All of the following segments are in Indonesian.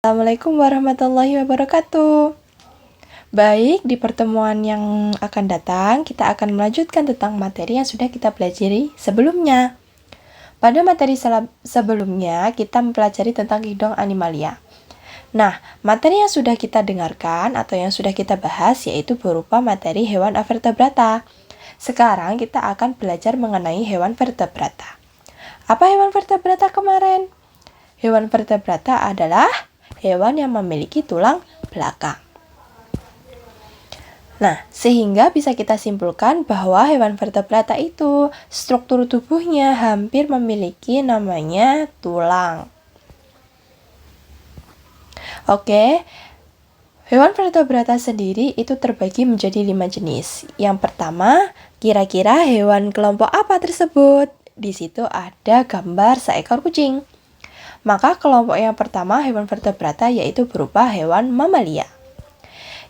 Assalamualaikum warahmatullahi wabarakatuh. Baik, di pertemuan yang akan datang, kita akan melanjutkan tentang materi yang sudah kita pelajari sebelumnya. Pada materi sebelumnya, kita mempelajari tentang Kingdom Animalia. Nah, materi yang sudah kita dengarkan atau yang sudah kita bahas yaitu berupa materi hewan avertebrata. Sekarang kita akan belajar mengenai hewan vertebrata. Apa hewan vertebrata kemarin? Hewan vertebrata adalah hewan yang memiliki tulang belakang. Nah, sehingga bisa kita simpulkan bahwa hewan vertebrata itu struktur tubuhnya hampir memiliki namanya tulang. Oke, hewan vertebrata sendiri itu terbagi menjadi 5 jenis. Yang pertama, kira-kira hewan kelompok apa tersebut? Di situ ada gambar seekor kucing. Maka kelompok yang pertama hewan vertebrata yaitu berupa hewan mamalia.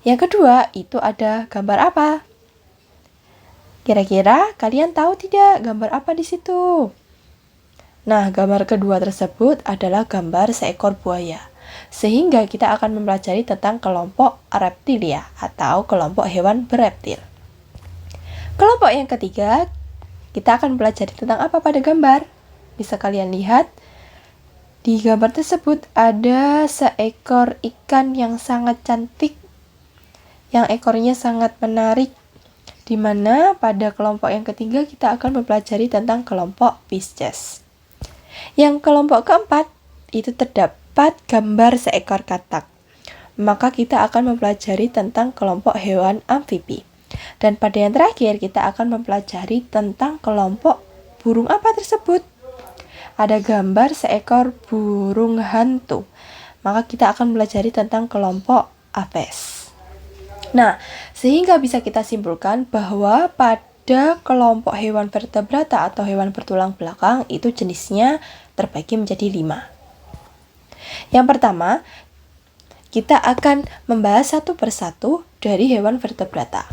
Yang kedua itu ada gambar apa? Kira-kira kalian tahu tidak gambar apa di situ? Nah, gambar kedua tersebut adalah gambar seekor buaya. Sehingga kita akan mempelajari tentang kelompok reptilia atau kelompok hewan bereptil. Kelompok yang ketiga, kita akan belajar tentang apa pada gambar? Bisa kalian lihat. Di gambar tersebut ada seekor ikan yang sangat cantik, yang ekornya sangat menarik, di mana pada kelompok yang ketiga kita akan mempelajari tentang kelompok Pisces. Yang kelompok keempat itu terdapat gambar seekor katak, maka kita akan mempelajari tentang kelompok hewan amfibi. Dan pada yang terakhir kita akan mempelajari tentang kelompok burung apa tersebut? Ada gambar seekor burung hantu. Maka kita akan belajar tentang kelompok Apes. Nah, sehingga bisa kita simpulkan bahwa pada kelompok hewan vertebrata atau hewan bertulang belakang itu jenisnya terbagi menjadi 5. Yang pertama, kita akan membahas satu persatu dari hewan vertebrata,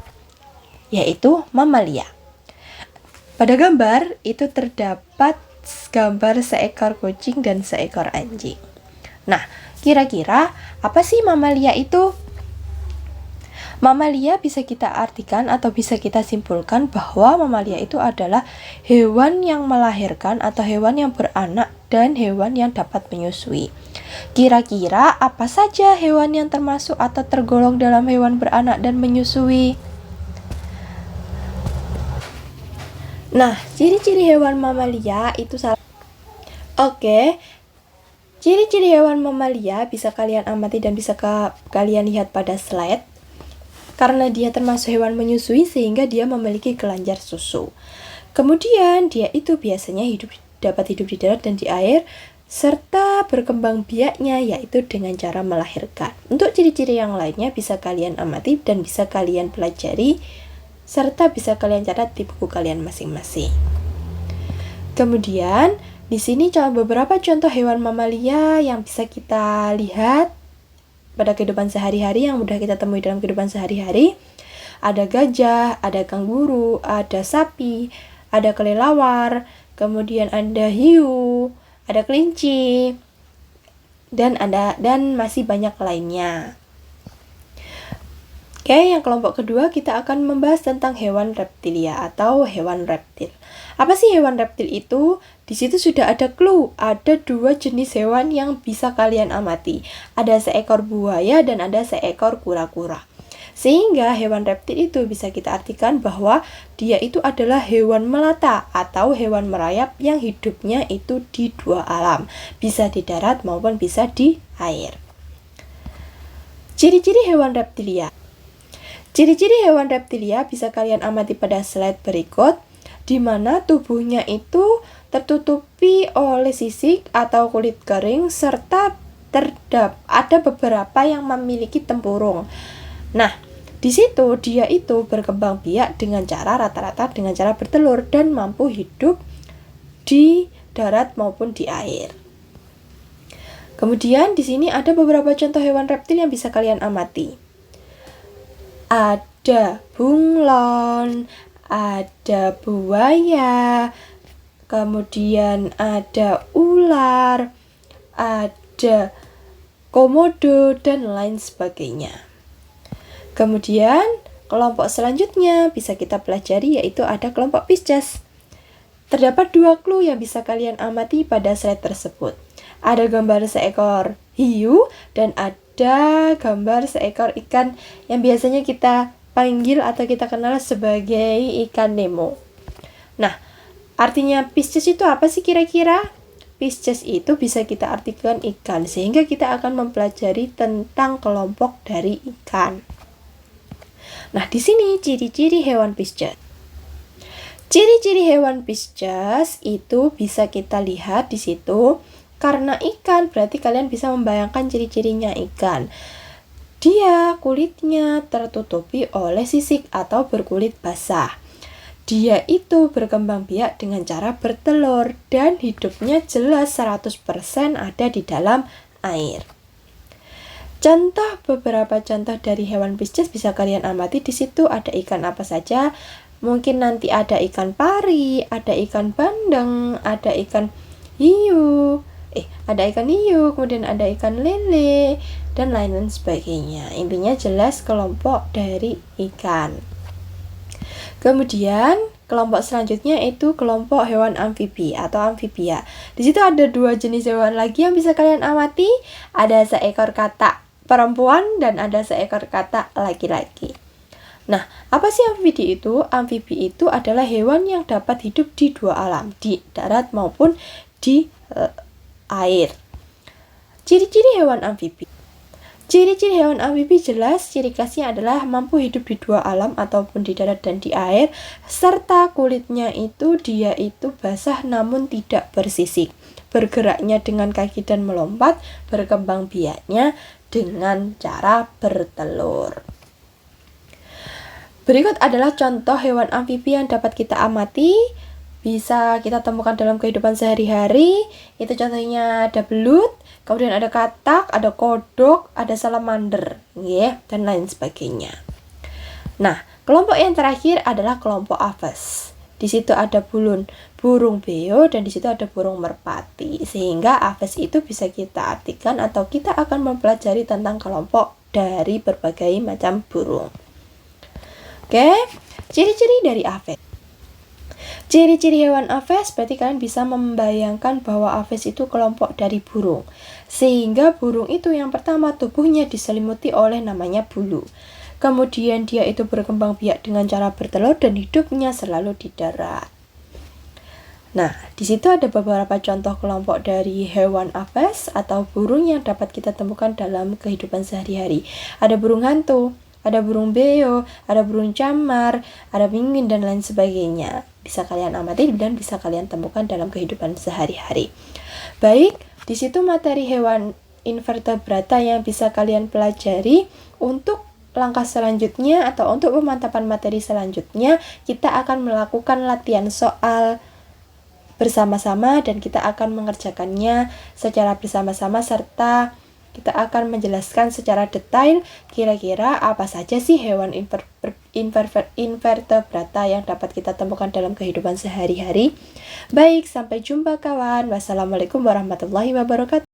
yaitu mamalia. Pada gambar itu terdapat gambar seekor kucing dan seekor anjing. Nah, kira-kira apa sih mamalia itu? Mamalia bisa kita artikan atau bisa kita simpulkan bahwa mamalia itu adalah hewan yang melahirkan atau hewan yang beranak dan hewan yang dapat menyusui. Kira-kira apa saja hewan yang termasuk atau tergolong dalam hewan beranak dan menyusui? Nah, ciri-ciri hewan mamalia itu Oke, ciri-ciri hewan mamalia bisa kalian amati dan bisa kalian lihat pada slide. Karena dia termasuk hewan menyusui sehingga dia memiliki kelenjar susu. Kemudian dia itu biasanya dapat hidup di darat dan di air, serta berkembang biaknya yaitu dengan cara melahirkan. Untuk ciri-ciri yang lainnya bisa kalian amati dan bisa kalian pelajari, serta bisa kalian catat di buku kalian masing-masing. Kemudian, di sini beberapa contoh hewan mamalia yang bisa kita lihat pada kehidupan sehari-hari yang mudah kita temui dalam kehidupan sehari-hari. Ada gajah, ada kanguru, ada sapi, ada kelelawar, kemudian ada hiu, ada kelinci, dan masih banyak lainnya. Oke, yang kelompok kedua kita akan membahas tentang hewan reptilia atau hewan reptil. Apa sih hewan reptil itu? Di situ sudah ada clue, ada 2 jenis hewan yang bisa kalian amati. Ada seekor buaya dan ada seekor kura-kura. Sehingga hewan reptil itu bisa kita artikan bahwa dia itu adalah hewan melata atau hewan merayap yang hidupnya itu di 2 alam. Bisa di darat maupun bisa di air. Ciri-ciri hewan reptilia. Ciri-ciri hewan reptilia bisa kalian amati pada slide berikut, di mana tubuhnya itu tertutupi oleh sisik atau kulit kering, serta ada beberapa yang memiliki tempurung. Nah, di situ dia itu berkembang biak dengan cara rata-rata dengan cara bertelur dan mampu hidup di darat maupun di air. Kemudian di sini ada beberapa contoh hewan reptil yang bisa kalian amati. Ada bunglon, ada buaya, kemudian ada ular, ada komodo, dan lain sebagainya. Kemudian kelompok selanjutnya bisa kita pelajari yaitu ada kelompok Pisces. Terdapat 2 clue yang bisa kalian amati pada slide tersebut. Ada gambar seekor hiu dan ada gambar seekor ikan yang biasanya kita panggil atau kita kenal sebagai ikan Nemo. Nah, artinya Pisces itu apa sih kira-kira? Pisces itu bisa kita artikan ikan, sehingga kita akan mempelajari tentang kelompok dari ikan. Nah, di sini ciri-ciri hewan Pisces. Ciri-ciri hewan Pisces itu bisa kita lihat di situ. Karena ikan, berarti kalian bisa membayangkan ciri-cirinya ikan. Dia kulitnya tertutupi oleh sisik atau berkulit basah. Dia itu berkembang biak dengan cara bertelur dan hidupnya jelas 100% ada di dalam air. Beberapa contoh dari hewan Pisces bisa kalian amati. Di situ ada ikan apa saja. Mungkin nanti ada ikan pari, ada ikan bandeng, ada ikan hiu, kemudian ada ikan lele, dan lain-lain sebagainya. Intinya jelas kelompok dari ikan. Kemudian kelompok selanjutnya itu kelompok hewan amfibi atau amfibia. Di situ ada 2 jenis hewan lagi yang bisa kalian amati. Ada seekor katak perempuan dan ada seekor katak laki-laki. Nah, apa sih amfibi itu? Amfibi itu adalah hewan yang dapat hidup di 2 alam, di darat maupun di air. Ciri-ciri hewan amfibi. Ciri-ciri hewan amfibi jelas, ciri khasnya adalah mampu hidup di 2 alam ataupun di darat dan di air, serta kulitnya dia itu basah namun tidak bersisik. Bergeraknya dengan kaki dan melompat, berkembang biaknya dengan cara bertelur. Berikut adalah contoh hewan amfibi yang dapat kita amati, bisa kita temukan dalam kehidupan sehari-hari. Itu contohnya ada belut, kemudian ada katak, ada kodok, ada salamander, dan lain sebagainya. Nah, kelompok yang terakhir adalah kelompok Aves. Di situ ada burung beo dan di situ ada burung merpati. Sehingga Aves itu bisa kita artikan atau kita akan mempelajari tentang kelompok dari berbagai macam burung. Oke, ciri-ciri dari Aves. Ciri-ciri hewan Aves berarti kalian bisa membayangkan bahwa Aves itu kelompok dari burung. Sehingga burung itu yang pertama tubuhnya diselimuti oleh namanya bulu. Kemudian dia itu berkembang biak dengan cara bertelur dan hidupnya selalu di darat. Nah, di situ ada beberapa contoh kelompok dari hewan Aves atau burung yang dapat kita temukan dalam kehidupan sehari-hari. Ada burung hantu, ada burung beo, ada burung camar, ada penguin dan lain sebagainya. Bisa kalian amati dan bisa kalian temukan dalam kehidupan sehari-hari. Baik, di situ materi hewan invertebrata yang bisa kalian pelajari. Untuk langkah selanjutnya atau untuk pemantapan materi selanjutnya, kita akan melakukan latihan soal bersama-sama dan kita akan mengerjakannya secara bersama-sama serta kita akan menjelaskan secara detail kira-kira apa saja sih hewan invertebrata yang dapat kita temukan dalam kehidupan sehari-hari. Baik, sampai jumpa kawan. Wassalamualaikum warahmatullahi wabarakatuh.